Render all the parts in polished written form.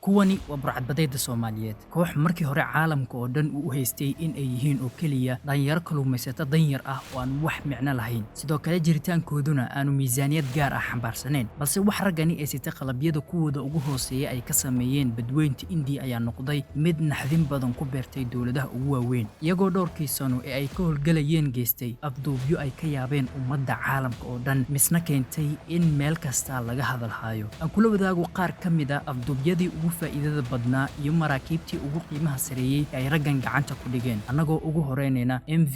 kuwani waa burcadbadeeda Soomaaliyeed koox markii hore caalamka oo dhan u haystay in ay yihiin oo kaliya dhalinyaro kalluumaysato danyar ah oo aan wax micno lahayn sidoo kale jiritaankooduna aanu miisaaniyad gaar ah xambaarsaneen balse wax ragani ay sita qalabyada kuwooda ugu hooseeya ay ka sameeyeen badweynta India ayaa noqday mid naxdin badan ku beertay dawladaha ugu waaweyn iyagoo dhowrkii sano ee ay ka howlgalayeen geystay afduubyo ay ka yaabeen ummadda caalamka oo dhan misna keentay in meel kasta laga hadalhayo aan kula wadaago qaar ka mid ah afduubyadii ugu faa'iidada badnaa iyo maraakiibtii ugu qiimaha sareeyay ay raggan gacanta ku dhigeen anagoo ugu horeynayna MV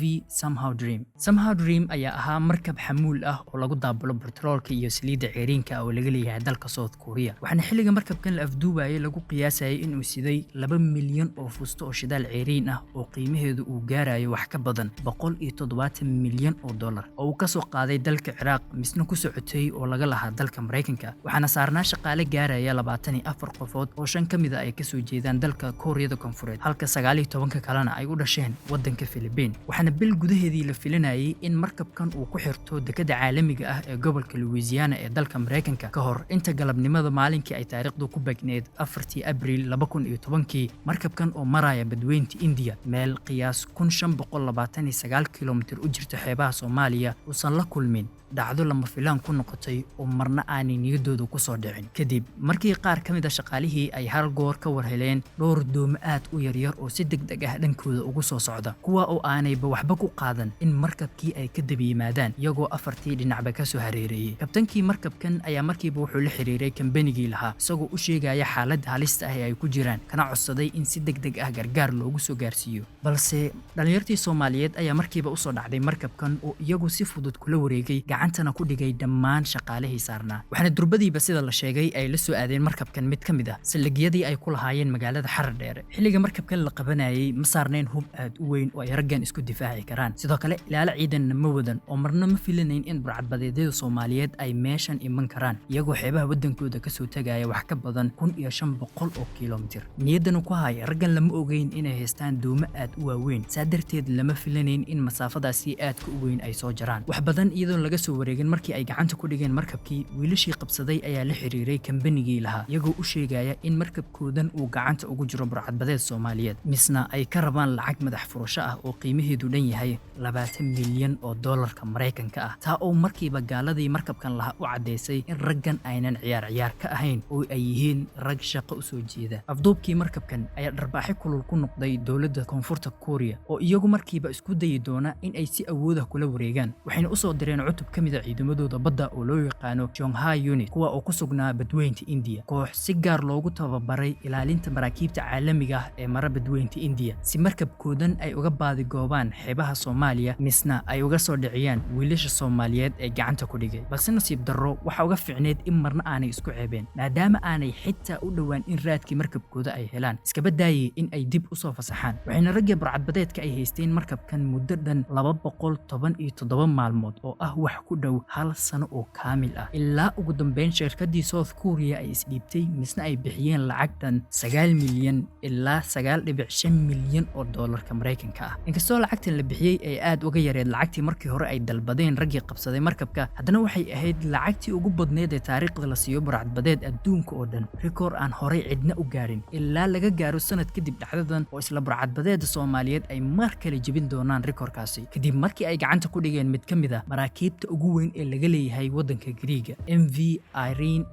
Somehow Dream ayaa ahaa markab xamuul ah oo lagu daabulo petroolka iyo saliidda ceeriinka oo laga leeyahay dalka South Korea waxaana xilliga markabkan la afduubayay lagu qiyaasayay inuu siday 2 milyan oo fusto oo shidaal ceeriin ah oo qiimaheedu uu gaarayo wax ka badan 170 milyan oo dollar oo uu ka soo qaaday dalka Ciraaq misna ku socotay oo laga lahaa dalka Mareykanka waxaana saarnaa shaqaale gaaraya 24 qofood oo 5 ka mid ah ay ka soo jeedaan dalka Koreada Koonfureed halka 19 kalena ay u dhasheen wadanka Philippines waxaana bil gudaheedii la filanayay in markabkan uu ku xirto dekada caalamiga ah ee gobolka Louisiana ee dalka Mareykanka ka hor inta galabnimada maalinkii ay taariikhdu ku bagneed 4 Abriil 2010 markabkan oo maraya badweynta India meel qiyaas 1529 kilomitir u jirta xeebaha Soomaaliya uusan la kulmin dhacdo lama filaan ku noqotay oo marna aanay niyadooda ku soo dhicin kadib markii qaar ka mid ah shaqaalihii ay hal goor ka warheleen dhowr doomo aad u yaryar oo si degdeg ah dhankooda ugu soo socda kuwa oo aanayba waxba ku qaadan in markabkii ay ka daba yimaadaan iyagoo afartii dhinacba ka soo hareereeyay kabtankii markabkan ayaa markiiba wuxuu la xiriiray kambanigii lahaa isagoo u sheegaya xaaladda halista ah ee ay ku jiraan kana codsaday in si degdeg ah gargaar loogu soo gaarsiiyo balse dhalinyartii Soomaaliyeed ayaa markiiba u soo dhacday markabkan oo iyagu si fudud kula wareegay gacantana ku dhigay dhammaan shaqaalihii saarnaa waxaana durbadiiba sida la sheegay ay la soo aadeen markabkan mid ka mid ah salagiyadii ay ku lahaayeen magaalada Xaradheere xilliga markabkan la qabanayay ma saarneen hub aad u weyn oo ay raggan isku difaaci karaan sidoo kale ilaala ciidan ma wadan oo marna ma filanayn in burcadbadeedyada Soomaaliyeed ay meeshan iman karaan iyagoo xeebaha wadankooda ka soo tagaya wax ka badan 1500 oo kiiloomitir niyadana ku haya raggan lama ogeyn inay haystaan doomo aad u waaweyn saadarteed lama filanayn in masaafadaasi aad ka weyn ay soo jaraan wax badan iyadoo laga soo wareegin markii ay gacanta ku dhigeen markabkii wiilashii qabsaday ayaa la xiriiray kambanigii lahaa iyagoo u sheegaya in markabkoodan uu gacanta ugu jiro burcadbadeed Soomaaliyeed misna ay ka rabaan lacag madax furasho ah oo qiimaheedu dhan yahay 20 milyan oo dollarka Mareykanka ah taa oo markiiba gaaladii markabkan lahaa u cadeysay in raggan aynan ciyaar ka ahayn oo ay yihiin rag shaqo u soo jeeda afduubkii markabkan ayaa dharbaaxi kulul ku noqday dawladda Koonfurta Korea oo iyagu markiiba isku dayi doona in ay si awood ah kula wareegaan waxayna u soo direen cutub ka mid ah ciidamadooda badda oo loo yaqaano Shanghai Unit kuwa oo ku sugnaa badweynta India koox si gaar loogu tababaray ilaalinta maraakiibta caalamiga ah ee mara badweynta India si markabkoodan ay uga baadi goobaan xeebaha Soomaaliya misna ay uga soo dhiciyaan wiilasha Soomaaliyeed ee gacanta ku dhigay balse nasiib darro waxa uga fiicneed in marna aanay isku ceebeen maadaama aanay xitaa u dhawaan in raadkii markabkooda ay helaan iska badaayay in ay dib u soo fasaxaan waxayna raggii burcadbadeedka ay haysteen markabkan muddo dhan 217 maalmood oo ah wax ku dhow hal sano oo kaamil ah ilaa ugu dambeyn shirkadii South Korea ay isdhiibtay misna ay bixiyeen lacag dhan 9 milyan ilaa 9.5 milyan oo dollarka Mareykanka ah inkastoo lacagtan la bixiyay ay aad uga yareed lacagtii markii hore ay dalbadeen raggii qabsaday markabka haddana waxay ahayd lacagtii ugu badneed ee taariikhda la siiyo burcadbadeed adduunka oo dhan rikoor aan horey cidna u gaarin ilaa laga gaaro sanad kadib dhacdadan oo isla burcadbadeeda Soomaaliyeed ay mar kale jebin doonaan rikoorkaasi kadib markii ay gacanta ku dhigeen mid ka mid ah maraakiibta ugu weyn ee laga leeyahay wadanka Greega MV Irene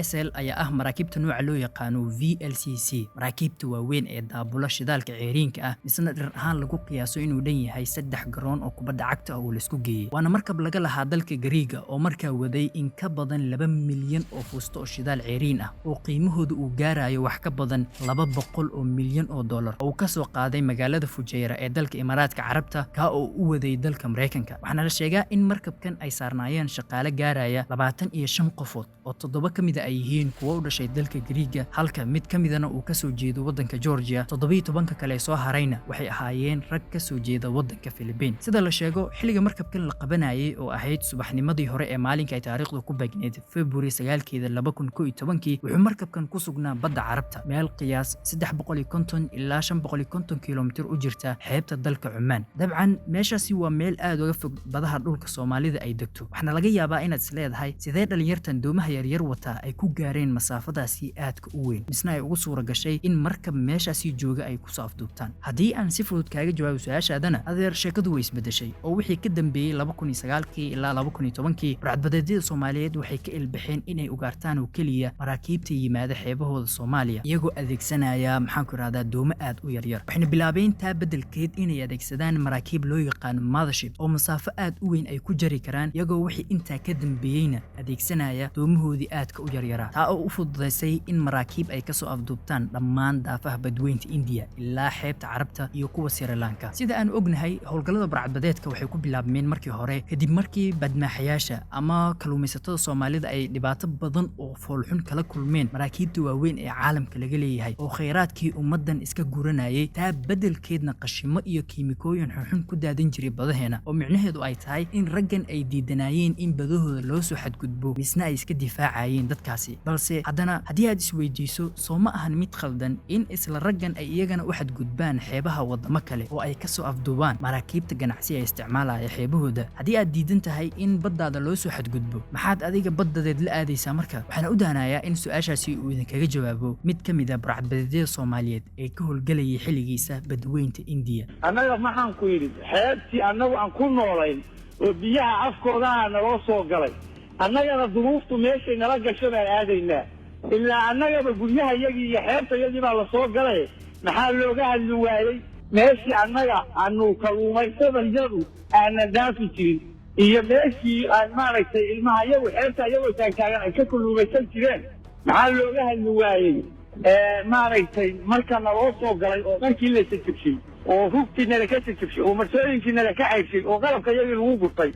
SL ayaa ah maraakiibta nooca loo yaqaano VLCC maraakiibta waaweyn ee daabula shidaalka ceeriinka ah isna dhir ahaan lagu qiyaaso inuu dhan yahay 3 garoon oo kubadda cagta oo la isku geeyay waana markab laga lahaa dalka Greega oo markaa waday in ka badan 2 milyan oo fusto oo shidaal ceeriin ah oo qiimahoodu uu gaarayo wax ka badan 200 oo milyan oo dollar oo ka soo qaaday magaalada Fujairah ee dalka Imaaraadka Carabta ka oo u waday dalka Mareykanka waxaana la sheegaa in markabkan ay saarnaayeen shaqaale gaaraya 25 qofood oo 7 ka mid ah ay yihiin kuwa u dhashay dalka Greega halka mid ka midana uu ka soo jeedo wadanka Georgia 17 kale soo harayna waxay ahaayeen rag ka soo jeeda wadanka Philippines sida la sheego xilliga markabkan la qabanayay oo ahayd subaxnimadii hore ee maalinka ay taariikhdu ku bagneed February 9 wuxuu markabkan ku sugnaa badda Carabta meel qiyaas 350 ilaa 550 kilomitir u jirta xeebta dalka Oman dabcan meeshaasi waa meel aad uga fog badaha dhulka Soomaalida ay degto waxna laga yaabaa inaad isleedahay sidee dhalinyartan doomaha yaryar wata ay ku gaareen masaafadaas baddaasi aadka u weyn misna ay ugu suura gashay in markab meeshaasi jooga ay ku soo afduubtaan haddii aan si fudud kaaga jawaabo su'aashaadana adeer sheekadu way isbedeshay oo wixii ka dambeeyey 2009 ilaa 2010 burcadbadeedyada Soomaaliyeed waxay ka ilbaxeen inay ugaartaan oo kaliya maraakiibta yimaada xeebahooda Soomaaliya iyagoo adeegsanaya maxaan ku raahdaa doomo aad u yaryar waxayna bilaabeen taa beddelkeed inay adeegsadaan maraakiib loo yaqaan mothership oo masaafo aad u weyn ay ku jari karaan iyagoo wixii intaa ka dambeeyeyna adeegsanaya doomahoodii aadka u yaryara taa oo u fududeysay in maraakiib ay ka soo afduubtaan dhammaan daafaha badweynta India ilaa xeebta Carabta iyo kuwa Sri Lanka sida aan ognahay howlgallada burcadbadeedka waxay ku bilaabmeen markii hore kadib markii badmaaxayaasha ama kalluumaysatada Soomaalida ay dhibaato badan oo foolxun kala kulmeen maraakiibta waaweyn ee caalamka laga leeyahay oo kheyraadkii ummadan iska guranayay taa beddelkeedna qashimo iyo kiimikooyin xunxun ku daadan jiray badaheena oo micnaheedu ay tahay in raggan ay diidanayeen in badahooda loo soo xadgudbo misna ay iska difaacayeen dadkaasi balse haddana haddii aad isweydiiso soo ma ahan mid khaldan in isla raggan ay iyagana u xadgudbaan xeebaha wadamo kale oo ay ka soo afduubaan maraakiibta ganacsi ee isticmaalaya xeebahooda haddii aad diidan tahay in baddaada loo soo xadgudbo maxaad adiga baddadeed la aadaysaa marka waxaan u daanayaa in su'aashaasi uu idinkaga jawaabo mid ka mid ah burcadbadeedyada Soomaaliyeed ee ka howlgalayay xilligiisa badweynta India annaga maxaan ku yidhi xeebtii annagu aan ku noolayn oo biyaha afkoodaana naloo soo galay annagana duruuftu meeshay nala gasho baan aadaynaa ilaa annagaba guryaha iyagii iyo xeebta iyagii baa la soo galay maxaa looga hadli waayey meeshii annaga aanu kalluumaysadayadu aanan dhaafi jirin iyo meeshii aan maaragtay ilmaha iyagu xeebta iyagoo taagtaagan ay ka kalluumaysan jireen maxaa looga hadli waayey maaragtay marka naloo soo galay oo markii la jajabshay oo rugtii nala ka jajabshay oo marsooyinkii nala ka cayshay oo qalabka iyagii lagu gurtay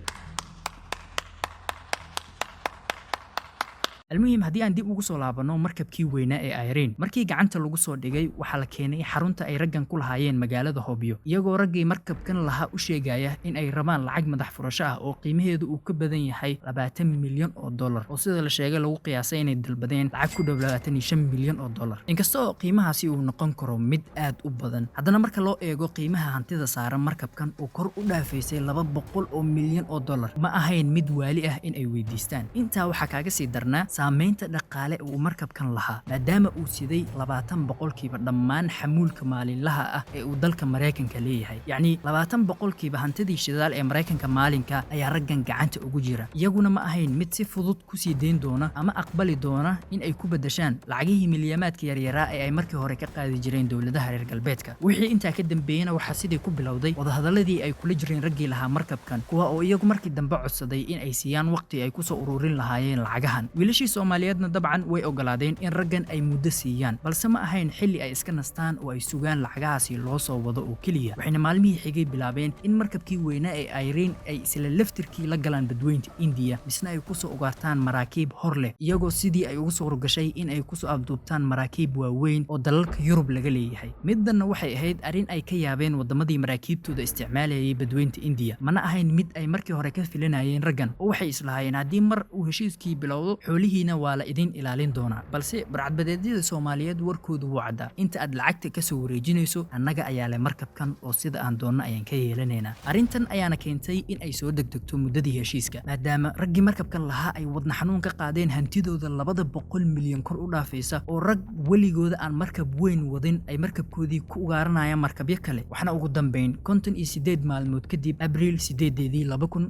المهم هدي aan dib ugu soo laabano markabkii weynaa ee Irene markii gacanta lagu soo dhigay waxa la keenay xarunta ay raggan ku lahaayeen magaalada Hobyo iyagoo raggii markabkan laha u sheegaya in ay rabaan lacag madax furasho ah oo qiimaheedu uu ka badan yahay 20 milyan oo dollar oo sida la sheegay lagu qiyaasay inay dalbadeen lacag ku dhow 25 milyan oo dollar inkastoo qiimahaasi uu noqon karo mid aad u badan haddana marka loo eego qiimaha hantida saaran markabkan oo kor u dhaafaysay 200 oo milyan oo dollar ma ahayn mid waali ah in ay weydiistaan intaa waxa kaaga sii darnaa saamaynta dhaqaale uu markabkan lahaa maadaama uu siday 20% dhammaan xamuulka maalinlaha ah ee uu dalka Mareykanka leeyahay yacni 20% hantidii shidaal ee Mareykanka maalinka ayaa raggan gacanta ugu jira iyaguna ma ahayn mid si fudud ku sii deyn doona ama aqbali doona in ay ku bedeshaan lacagihii milyamaadka yaryara ee ay markii hore ka qaadi jireen dawladaha reer galbeedka wixii intaa ka dambeeyana waxa sidii ku bilowday wadahadaladii ay kula jireen raggii lahaa markabkan kuwa oo iyagu markii dambe codsaday in ay siiyaan waqti ay ku soo ururin lahaayeen lacagahan wiilashii Soomaaliyeedna dabcan way ogolaadeen in raggan ay muddo siiyaan balse ma ahayn xilli ay iska nastaan oo ay sugaan lacagahaasi loo soo wado oo kaliya waxayna maalmihii xigay bilaabeen in markabkii weynaa ee Irene ay isla laftirkii la galaan badweynta India misna ay ku soo ugaartaan maraakiib hor leh iyagoo sidii ay ugu soo gashay in ay ku soo afduubtaan maraakiib waaweyn oo dalalka Yurub laga leeyahay midna waxay ahayd arin ay ka yaabeen wadamadii maraakiibtooda isticmaalayay badweynta India mana ahayn mid ay markii hore ka filanayeen raggan oo waxay islahaayeen haddii mar uu heshiiskii bilowdo xoolihiina waa la idin ilaalin doonaa balse burcadbadeedyada Soomaaliyeed warkoodu wuu caddaa inta aad lacagta ka soo wareejinayso annaga ayaa leh markabkan oo sida aan doonno ayaan ka yeelanaynaa arrintan ayaana keentay in ay soo degdegto muddadii heshiiska maadaama raggii markabkan lahaa ay wadna xanuun ka qaadeen hantidooda 200 milyan kor u dhaafaysa oo rag weligooda aan markab weyn wadin ay markabkoodii ku ugaaranayaan markabyo kale waxna ugu dambeyn 58 maalmood kadib Abriil 8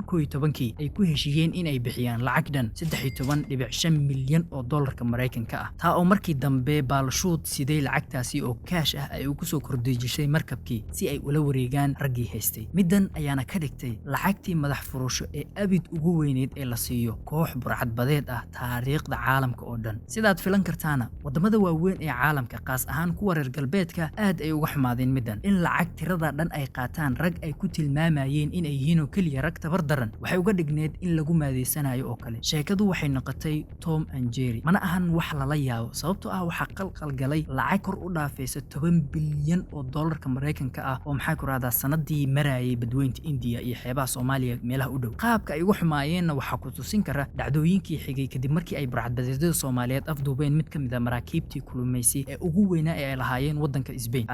2011 ay ku heshiiyeen in ay bixiyaan lacag dhan 13.5 milyan oo dollarka Mareykanka ah taa oo markii dambe baalshood sidee lacagtaasi oo cash ah ay ugu soo kordhijisay markabkii si ay ula wareegaan raggii haystay midan ayaana ka dhigtay lacagtii madax furasho ee abid ugu weyneed ee la siiyo koox burcadbadeed ah taariikhda caalamka oo dhan sidaad filan kartaana wadamada waaweyn ee caalamka qaas ahaan kuwa reer galbeedka aad ay uga xumaadeen midan in lacag tirada dhan ay qaataan rag ay ku tilmaamayeen in ay yihiin oo kaliya rag tabar daran waxay uga dhigneed in lagu maadeysanayo oo kale sheekadu waxay noqotay Tom and Jerry mana ahan wax lala yaabo sababtoo ah waxa qalqal galay lacag kor u dhaafaysa 10 bilyan oo dollarka Mareykanka ah oo maxay ku raadaan sanadii marayay badweynta India iyo xeebaha Soomaaliya meelaha u dhow qaabka ay ugu xumaayeen waxa ku tusin kara dhacdooyinkii xigay kadib markii ay burcadbadeedyada Soomaaliyeed afduubeen mid ka mid ah maraakiibtii kulumeysi ee ugu weynaa ee ay lahaayeen wadanka Spain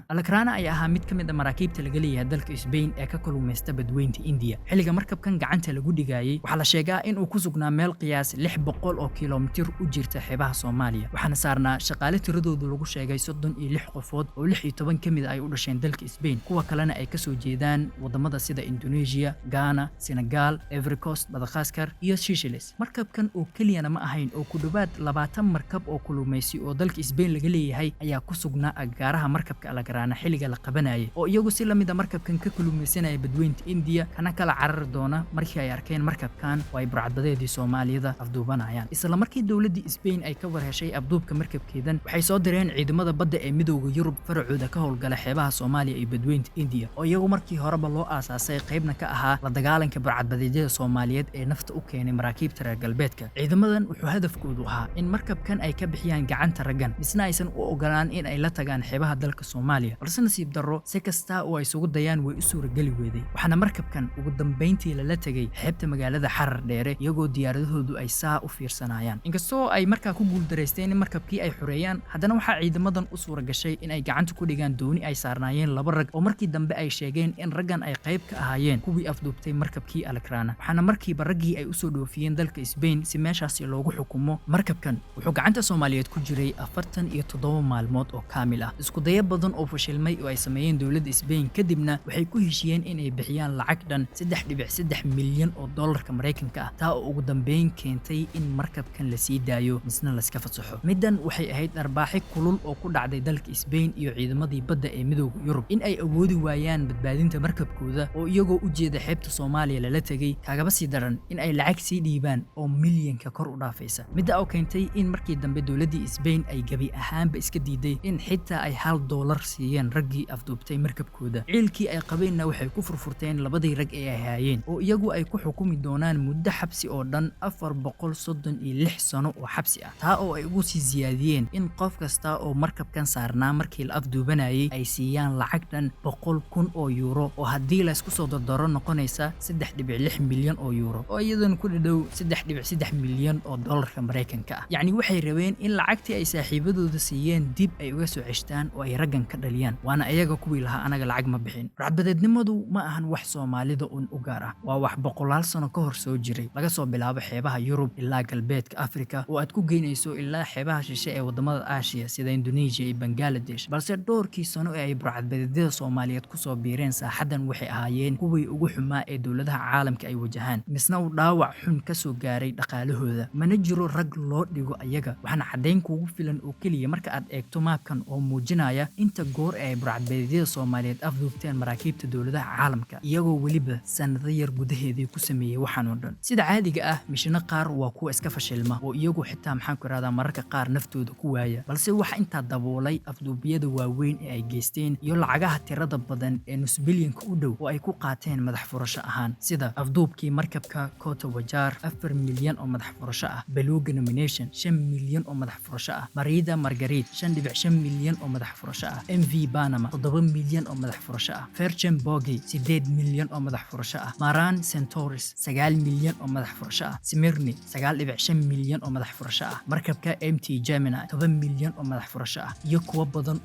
Alakrana ay ahaa mid ka mid ah maraakiibta laga leeyahay dalka Spain ee ka kulumeysta badweynta India xilliga markabkan gacanta lagu dhigayay waxa la sheegaa in uu ku sugnaa meel qiyaas 600 oo kiiloomitir u jirta xeebaha Soomaaliya waxaana saarnaa shaqaale tiradoodu lagu sheegay 36 qofood oo 16 kamid ay u dhasheen dalka Spain kuwa kalena ay ka soo jeedaan wadamada sida Indonesia, Ghana, Senegal, Ivory Coast, Madagascar iyo Seychelles. markabkan oo keliyana ma ahayn oo ku dhawaad 20 markab oo kulumaysi oo dalka Spain laga leeyahay ayaa ku sugnaa agaaraha markabka Alagrana xilliga la qabanayay oo iyagu si lamid ah markabkan ka kulumaysanaya badweynta India kana kala carar doona markii ay arkeen markabkan oo ay burcadbadeedii Soomaalida afduubanayaan. isla markii dawladda Spain ay ka warheshay afduubka markabkeedan waxay soo direen ciidamada badda ee midowga Yurub faracooda ka howlgala xeebaha Soomaaliya iyo badweynta India oo iyagu markii horeba loo aasaasay qaybna ka ahaa la dagaalanka burcadbadeedada Soomaaliyeed ee nafta u keenay maraakiibta reer galbeedka. ciidamadan wuxuu hadafkoodu ahaa in markabkan ay ka bixiyaan gacanta raggan isna aysan u ogolaan in ay la tagaan xeebaha dalka Soomaaliya balse nasiib darro si kasta oo ay isugu dayaan way u suuragali weeday waxaana markabkan ugu dambeyntii la tagay xeebta magaalada Xarar Dheere iyagoo diyaaradahoodu ay saa u fiirsanayaan. inkastoo ay markaa ku guuldareysteen in markabkii ay xureeyaan haddana waxaa ciidamadan u suura gashay in ay gacanta ku dhigaan dooni ay saarnaayeen 2 rag oo markii dambe ay sheegeen in raggan ay qayb ka ahaayeen kuwii afduubtay markabkii Alagrana waxaana markiiba raggii ay u soo dhoofiyeen dalka Spain si meeshaas loogu xukumo. markabkan wuxuu gacanta Soomaaliyeed ku jiray 47 maalmood oo kaamil ah isku dayo badan oo fashilmay oo ay sameeyeen dawladda Spain kadibna waxay ku heshiyeen in ay bixiyaan lacag dhan 3.3 milyan oo dollarka Mareykanka ah taa oo ugu dambeyn keentay in markabkan la sii daayo misna la iska fasaxo. midan waxay ahayd arbaaxi kulul oo ku dhacday dalka Spain iyo ciidamadii badda ee midowga Yurub in ay awoodi waayaan badbaadinta markabkooda oo iyagoo u jeeda xeebta Soomaaliya la tagay kaagaba sii daran in ay lacag sii dhiibaan oo milyanka kor u dhaafaysa. midda oo keentay in markii dambe dawladda Spain ay gabi ahaanba iska diiday in xitaa ay $1 siiyeen raggii afduubtay markabkooda. ciilkii ay qabeenna waxay ku furfurteen labadii rag ee ay haayeen oo iyagu ay ku xukumi doonaan muddo xabsi oo dhan 436 sano oo xabsi ah taa oo ay ugu sii ziyaadiyeen in qof kasta oo markabkan saarnaa markii la afduubanayay ay siiyaan lacag dhan 100,000 oo euro oo haddii la isku soo dardaro noqonaysa 3.6 milyan oo euro oo iyadana ku dhadhow 3.3 milyan oo dollarka Mareykanka ah. yacni waxay rabeen in lacagtii ay saaxiibadooda siiyeen dib ay uga soo ceshtaan oo ay raggan ka dhaliyaan waana iyaga kuwii lahaa anaga lacag ma bixin. burcadbadeednimadu ma ahan wax Soomaalida u gaar ah waa wax boqolaal sano ka hor soo jiray laga soo bilaabo xeebaha Yurub ilaa galbeedka Afrika oo aad ku geynayso ilaa xeebaha shishe ee wadamada Aasiya sida Indonesia iyo Bangladesh balse dhowrkii sano ee ay burcadbadeedada Soomaaliyeed ku soo biireen saaxadan waxay ahaayeen kuwii ugu xumaa ee dawladaha caalamka ay wajahaan misna uu dhaawac xun ka soo gaaray dhaqaalahooda. mana jiro rag loo dhigo ayaga waxaana cadeyn kuugu filan oo kaliya marka aad eegto maapkan oo muujinaya inta goor ee burcadbadeedada Soomaaliyeed afduubteen maraakiibta dawladaha caalamka iyagoo waliba sanado yar gudaheedii ku sameeyay waxaan oo dhan. sida caadiga ah mishina qaar waa kuwa iska fashilma oo iyagu xitaa maxaan ku raadaan mararka qaar naftooda ku waaya balse waxa inta daboolay afduubiyada waaweyn ee ay geysteen iyo lacagaha tirada badan ee nus bilyanka u dhow oo ay ku qaateen madax furasho ahaan sida afduubkii markabka Kota Wajar 4 milyan oo madax furasho ah, Beluga Nomination 5 milyan oo madax furasho ah, Marida Margaret 5.5 milyan oo madax furasho ah, MV Panama 7 milyan oo madax furasho ah, Ferchen Bogi 8 milyan oo madax furasho ah, Maran Centaurus 9 milyan oo madax furasho ah, Smyrni 9.5 milyan oo madax furasho ah, markabka MT Gemini 7 milyan oo madax furasho ah iyo kuwa badan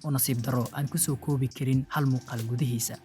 oo nasiib daro aan ku soo koobi karin hal muuqaal gudihiisa.